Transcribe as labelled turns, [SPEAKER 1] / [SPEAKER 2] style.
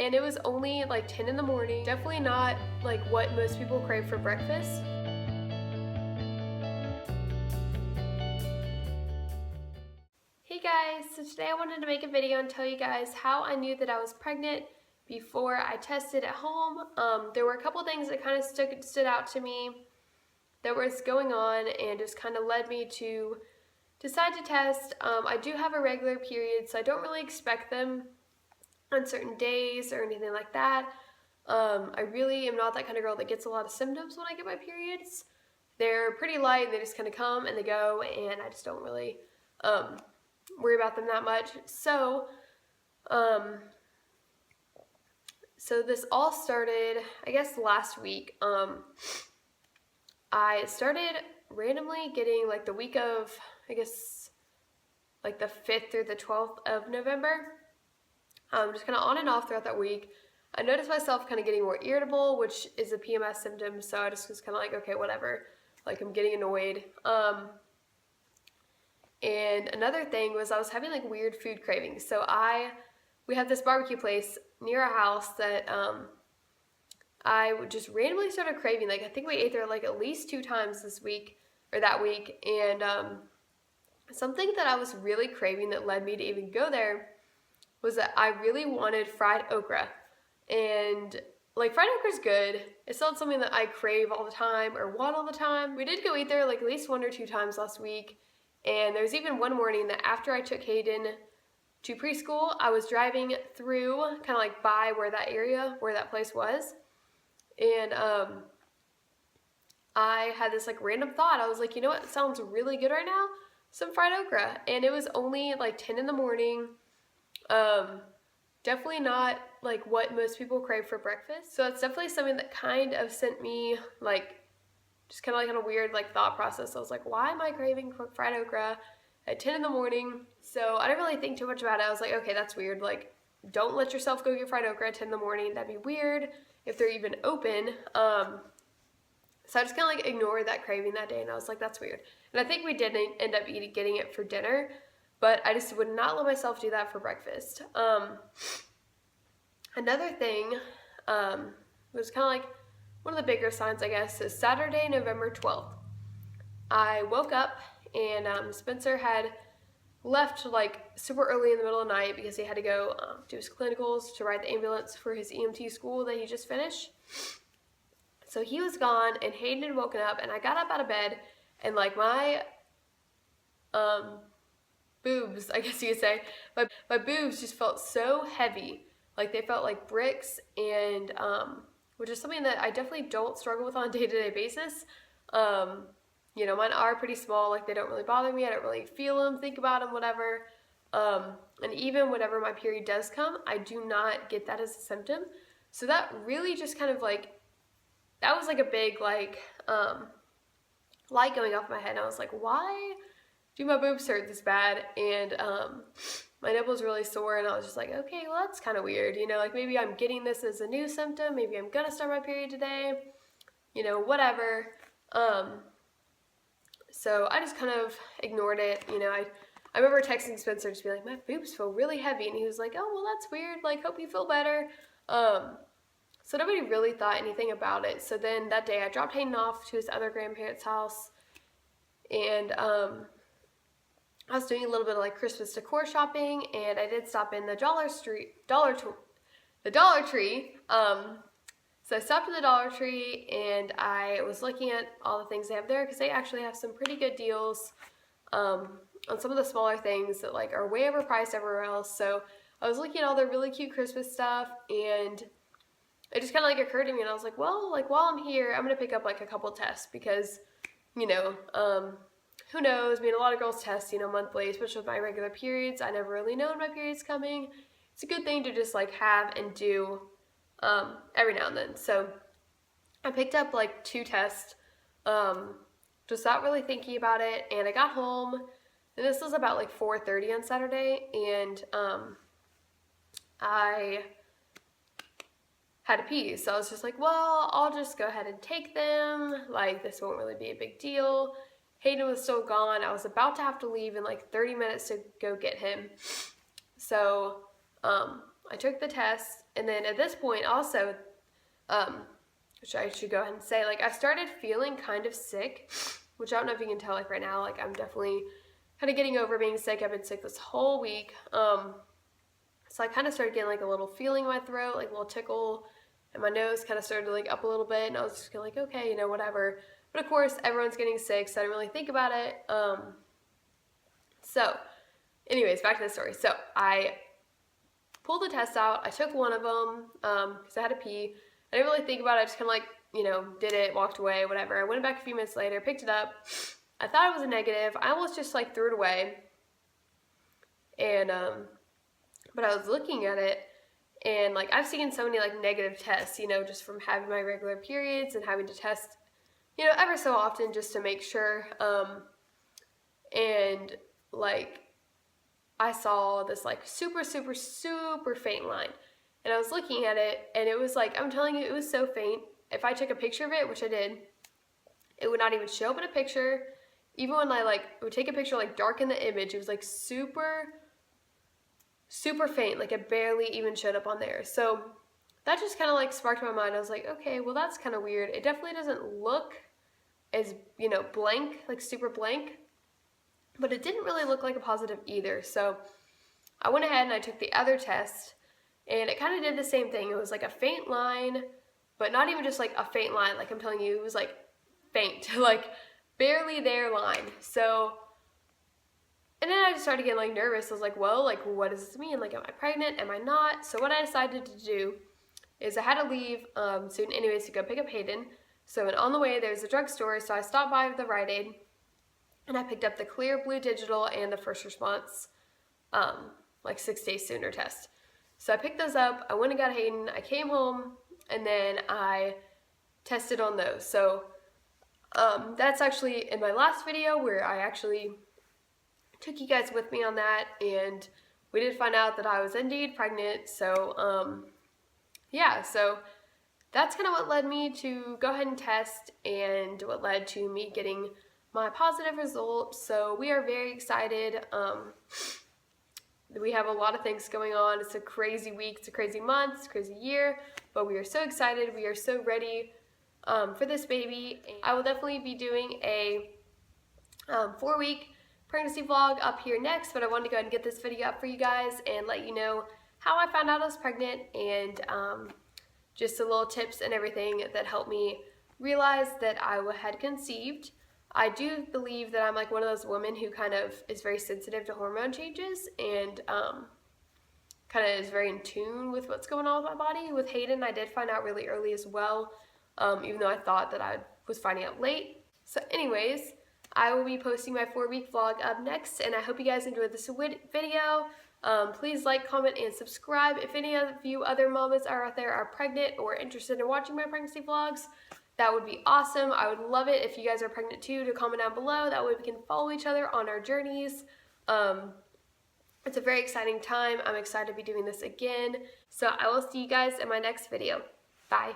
[SPEAKER 1] and it was only like 10 in the morning. Definitely not like what most people crave for breakfast. Hey guys, so today I wanted to make a video and tell you guys how I knew that I was pregnant before I tested at home. There were a couple things that kind of stood out to me that was going on and just kind of led me to decide to test. I do have a regular period, so I don't really expect them on certain days or anything like that. I really am not that kind of girl that gets a lot of symptoms when I get my periods. They're pretty light, they just kind of come and they go, and I just don't really worry about them that much. So this all started, I guess, last week. I started randomly getting like the week of, I guess, like the 5th through the 12th of November. Just kind of on and off throughout that week. I noticed myself kind of getting more irritable, which is a PMS symptom, so I just was kind of like, okay, whatever. Like, I'm getting annoyed. And another thing was I was having like weird food cravings. So we have this barbecue place near our house that I would just randomly started craving. Like, I think we ate there like at least 2 times this week or that week. And something that I was really craving that led me to even go there was that I really wanted fried okra. And like, fried okra's good. It's not something that I crave all the time or want all the time. We did go eat there like at least 1 or 2 times last week. And there was even one morning that after I took Hayden to preschool, I was driving through kind of like by where that place was. And I had this like random thought. I was like, you know what sounds really good right now? Some fried okra. And it was only like 10 in the morning. Definitely not like what most people crave for breakfast. So it's definitely something that kind of sent me like just kind of like on a weird like thought process. I was like, why am I craving fried okra at 10 in the morning? So I didn't really think too much about it. I was like, okay, that's weird. Like, don't let yourself go get fried okra at 10 in the morning. That'd be weird if they're even open. So I just kind of like ignored that craving that day, and I was like, that's weird. And I think we did end up getting it for dinner, but I just would not let myself do that for breakfast. Another thing was kind of like one of the bigger signs, I guess, is Saturday, November 12th. I woke up and Spencer had left like super early in the middle of the night because he had to go do his clinicals to ride the ambulance for his EMT school that he just finished. So he was gone, and Hayden had woken up, and I got up out of bed, and like my boobs, I guess you could say, my boobs just felt so heavy. Like, they felt like bricks, and which is something that I definitely don't struggle with on a day-to-day basis. You know, mine are pretty small, like they don't really bother me, I don't really feel them, think about them, whatever. And even whenever my period does come, I do not get that as a symptom. So that really just kind of like, that was like a big like light going off my head. And I was like, why do my boobs hurt this bad? And my nipples really sore, and I was just like, okay, well, that's kind of weird, you know, like maybe I'm getting this as a new symptom, maybe I'm gonna start my period today, you know, whatever. So I just kind of ignored it, you know. I remember texting Spencer just be like, my boobs feel really heavy, and he was like, oh, well, that's weird, like, hope you feel better. So nobody really thought anything about it. So then that day I dropped Hayden off to his other grandparents' house, and I was doing a little bit of like Christmas decor shopping, and I did stop in the Dollar Tree. So I stopped at the Dollar Tree, and I was looking at all the things they have there because they actually have some pretty good deals on some of the smaller things that like are way overpriced everywhere else. So I was looking at all their really cute Christmas stuff, and it just kind of like occurred to me, and I was like, well, like while I'm here, I'm gonna pick up like a couple tests because, you know, who knows? I mean, a lot of girls test, you know, monthly, especially with my regular periods. I never really know when my period's coming. It's a good thing to just like have and do every now and then. So I picked up like 2 tests, just not really thinking about it, and I got home, and this was about like 4:30 on Saturday, and I had to pee, so I was just like, well, I'll just go ahead and take them, like this won't really be a big deal. Hayden was still gone. I was about to have to leave in like 30 minutes to go get him. So I took the test, and then at this point also, which I should go ahead and say, like, I started feeling kind of sick, which I don't know if you can tell, like, right now, like, I'm definitely kind of getting over being sick. I've been sick this whole week. So I kind of started getting, like, a little feeling in my throat, like a little tickle, and my nose kind of started to, like, up a little bit, and I was just like, okay, you know, whatever. But of course, everyone's getting sick, so I didn't really think about it. So anyways, back to the story. So I pulled the test out. I took one of them because I had to pee. I didn't really think about it. I just kind of, like, you know, did it, walked away, whatever. I went back a few minutes later, picked it up. I thought it was a negative. I almost just, like, threw it away. And but I was looking at it, and, like, I've seen so many, like, negative tests, you know, just from having my regular periods and having to test, you know, ever so often just to make sure. And, like, I saw this, like, super faint line, and I was looking at it, and it was, like, I'm telling you, it was so faint. If I took a picture of it, which I did, it would not even show up in a picture. Even when I, like, would take a picture, like, darken the image, it was, like, super faint. Like, it barely even showed up on there. So that just kind of, like, sparked my mind. I was like, okay, well, that's kind of weird. It definitely doesn't look as, you know, blank, like, super blank, but it didn't really look like a positive either. So I went ahead and I took the other test, and it kind of did the same thing. It was like a faint line, but not even just like a faint line. Like, I'm telling you, it was like faint, like barely there line. So, and then I just started getting, like, nervous. I was like, well, like, what does this mean? Like, am I pregnant? Am I not? So what I decided to do is I had to leave soon anyways to go pick up Hayden. So on the way, there's a drugstore. So I stopped by the Rite Aid, and I picked up the Clear Blue Digital and the First Response, like, 6 days sooner test. So I picked those up. I went and got Hayden. I came home, and then I tested on those. So that's actually in my last video where I actually took you guys with me on that, and we did find out that I was indeed pregnant. So yeah, so that's kind of what led me to go ahead and test, and what led to me getting my positive results. So we are very excited. We have a lot of things going on. It's a crazy week, it's a crazy month, it's a crazy year, but we are so excited. We are so ready for this baby. I will definitely be doing a 4-week pregnancy vlog up here next, but I wanted to go ahead and get this video up for you guys and let you know how I found out I was pregnant, and just a little tips and everything that helped me realize that I had conceived. I do believe that I'm, like, one of those women who kind of is very sensitive to hormone changes, and kind of is very in tune with what's going on with my body. With Hayden, I did find out really early as well, even though I thought that I was finding out late. So anyways, I will be posting my 4-week vlog up next, and I hope you guys enjoyed this video. Please like, comment, and subscribe. If any of you other mamas are out there are pregnant or interested in watching my pregnancy vlogs, that would be awesome. I would love it if you guys are pregnant too to comment down below. That way we can follow each other on our journeys. It's a very exciting time. I'm excited to be doing this again. So I will see you guys in my next video. Bye.